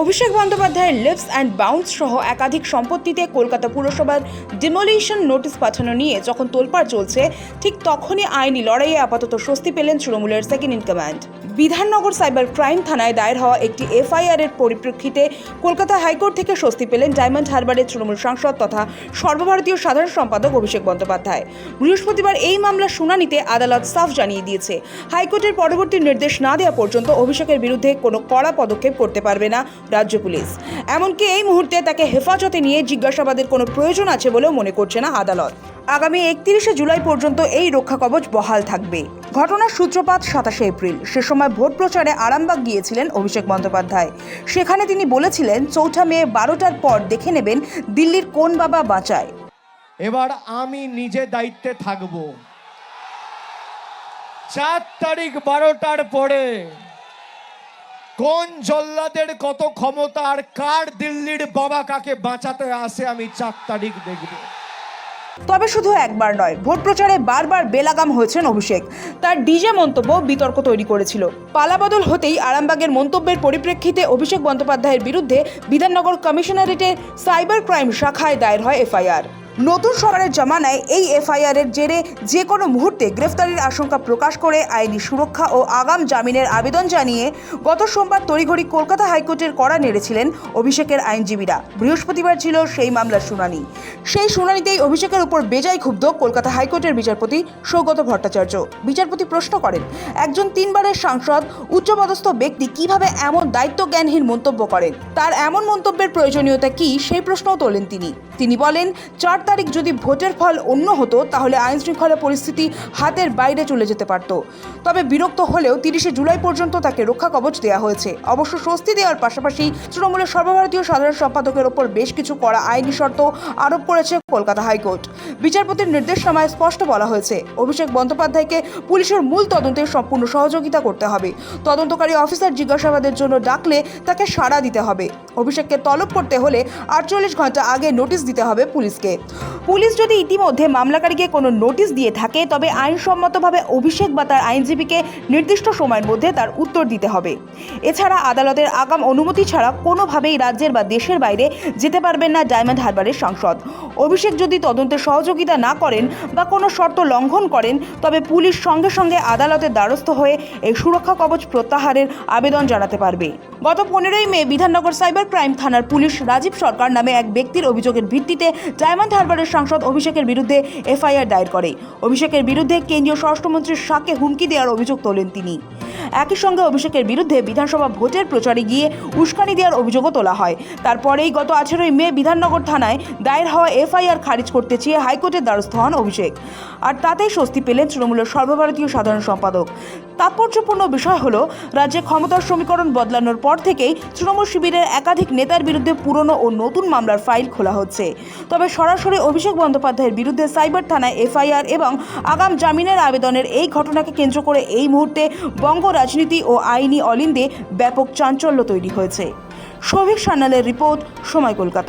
অভিষেক বন্দ্যোপাধ্যায়ের leaves and bounce সহ একাধিক সম্পত্তিতে কলকাতা পুরসভার ডিমোলিশন নোটিশ পাঠানো নিয়ে যখন তোলপাড় চলছে, ঠিক তখনই আইনি লড়াইয়ে আপাতত স্বস্তি পেলেন তৃণমূলের second in command. Bidhannagar cyber crime থানায় দায়ের হওয়া একটি এফআইআর এর পরিপ্রেক্ষিতে কলকাতা হাইকোর্ট থেকে স্বস্তি পেলেন ডায়মন্ড হারবারের তৃণমূল সাংসদ তথা সর্বভারতীয় সাধারণ সম্পাদক অভিষেক বন্দ্যোপাধ্যায়। বৃহস্পতিবার এই মামলার শুনানিতে আদালত সাফ জানিয়ে দিয়েছে, হাইকোর্টের পরবর্তী নির্দেশ না দেওয়া পর্যন্ত অভিষেকের বিরুদ্ধে কোনো কড়া পদক্ষেপ করতে পারবে না রাজ্য পুলিশ। এমনকি এই মুহূর্তে তাকে হেফাজতে নিয়ে জিজ্ঞাসাবাদের কোনো প্রয়োজন আছে বলেও মনে করছে না আদালত। আগামী 31শে জুলাই পর্যন্ত এই রক্ষা কবচ বহাল থাকবে। ঘটনার সূত্রপাত 27শে এপ্রিল। সে সময় ভোট প্রচারে আরামবাগ গিয়েছিলেন অভিষেক বন্দ্যোপাধ্যায়। সেখানে তিনি বলেছিলেন 4 মে 12টার পর দেখে নেবেন দিল্লির কোন বাবা বাঁচায়। এবার আমি নিজে দায়িত্বে থাকব। 4 তারিখ 12টার পরে কোন জল্লাদের কত ক্ষমতা আর কার দিল্লির বাবা কাকে বাঁচাতে আসে আমি 4 তারিখ দেখব। তবে শুধু একবার নয়, ভোট প্রচারে বারবার বেলাগাম হয়েছেন অভিষেক। তার ডিজে মন্তব্য বিতর্ক তৈরি করেছিল। পালাবদল হতেই আরামবাগের মন্তব্যের পরিপ্রেক্ষিতে অভিষেক বন্দ্যোপাধ্যায়ের বিরুদ্ধে বিধাননগর কমিশনারেটের সাইবার ক্রাইম শাখায় দায়ের হয় এফআইআর। নতুন সরকারের জামানায় এই এফআইআর এর জেরে যে কোনো মুহূর্তে গ্রেফতারির আশঙ্কা প্রকাশ করে আইনি সুরক্ষা ও আগাম জামিনের আবেদন জানিয়ে গত সোমবার তড়িঘড়ি কলকাতা হাইকোর্টের কড়া নেড়েছিলেন অভিষেকের আইনজীবীরা। বৃহস্পতিবার ছিল সেই মামলার শুনানি। সেই শুনানিতেই অভিষেকের উপর বেজায় ক্ষুব্ধ কলকাতা হাইকোর্টের বিচারপতি সৌগত ভট্টাচার্য। বিচারপতি প্রশ্ন করেন, একজন 3 বারের সাংসদ, উচ্চপদস্থ ব্যক্তি কিভাবে এমন দায়িত্বজ্ঞানহীন মন্তব্য করেন? তার এমন মন্তব্যের প্রয়োজনীয়তা কি, সেই প্রশ্নও তোলেন তিনি বলেন, 4 তারিখ যদি ভোটের ফল অন্য হতো তাহলে আইন শৃঙ্খলা পরিস্থিতি হাতের বাইরে চলে যেতে পারত। তবে বিরক্ত হলেও 30শে জুলাই পর্যন্ত তাকে রক্ষা কবচ দেওয়া হয়েছে। অবশ্য স্বস্তি দেওয়ার পাশাপাশি তৃণমূলের সর্বভারতীয় সাধারণ সম্পাদকের ওপর বেশ কিছু কড়া আইনি শর্ত আরোপ করেছে কলকাতা হাইকোর্ট। বিচারপতির নির্দেশনামায় স্পষ্ট বলা হয়েছে, অভিষেক বন্দ্যোপাধ্যায়কে পুলিশের মূল তদন্তে সম্পূর্ণ সহযোগিতা করতে হবে। তদন্তকারী অফিসার জিজ্ঞাসাবাদের জন্য ডাকলে তাকে সাড়া দিতে হবে। অভিষেককে তলব করতে হলে 48 ঘন্টা আগে নোটিশ দিতে হবে পুলিশকে। পুলিশ যদি ইতিমধ্যে মামলাকারীকে কোনো নোটিশ দিয়ে থাকে, তবে আইনসম্মতভাবে অভিষেক বা তার আইনজীবীকে নির্দিষ্ট সময়ের মধ্যে তার উত্তর দিতে হবে। এছাড়া আদালতের আগাম অনুমতি ছাড়া কোনোভাবেই রাজ্যের বা দেশের বাইরে যেতে পারবেন না ডায়মন্ড হারবারের সাংসদ। অভিষেক যদি তদন্তে সহযোগিতা না করেন বা কোনো শর্ত লঙ্ঘন করেন, তবে পুলিশ সঙ্গে সঙ্গে আদালতের দ্বারস্থ হয়ে এই সুরক্ষা কবচ প্রত্যাহারের আবেদন জানাতে পারবে। গত 15ই মে বিধাননগর সাইবার ক্রাইম থানার পুলিশ রাজীব সরকার নামে এক ব্যক্তির অভিযোগের ভিত্তিতে ডায়মন্ড হারবারের সাংসদ অভিষেকের বিরুদ্ধে এফআইআর দায়ের করে। অভিষেকের বিরুদ্ধে কেন্দ্রীয় স্বরাষ্ট্রমন্ত্রীর শাকে হুমকি দেওয়ার অভিযোগ তোলেন তিনি। একই সঙ্গে অভিষেকের বিরুদ্ধে বিধানসভা ভোটের প্রচারে গিয়ে উস্কানি দেওয়ার অভিযোগও তোলা হয়। তারপরেই গত 18ই মে বিধাননগর থানায় দায়ের হওয়া এফআইআর খারিজ করতে চেয়ে হাইকোর্টের দ্বারস্থ হন অভিষেক। আর তাতেই স্বস্তি পেলেন তৃণমূলের সর্বভারতীয় সাধারণ সম্পাদক। তাৎপর্যপূর্ণ বিষয় হলো, রাজ্যে ক্ষমতার সমীকরণ বদলানোর পর থেকেই তৃণমূল শিবিরের একাধিক নেতার বিরুদ্ধে পুরনো ও নতুন মামলার ফাইল খোলা হচ্ছে। তবে সরাসরি অভিষেক বন্দ্যোপাধ্যায়ের বিরুদ্ধে সাইবার থানায় এফআইআর এবং আগাম জামিনের আবেদনের এই ঘটনাকে কেন্দ্র করে এই মুহূর্তে বঙ্গ রাজনীতি ও আইনি অলিন্দে ব্যাপক চাঞ্চল্য তৈরি হয়েছে। সৌভিক সান্যালের রিপোর্ট, সময় কলকাতা।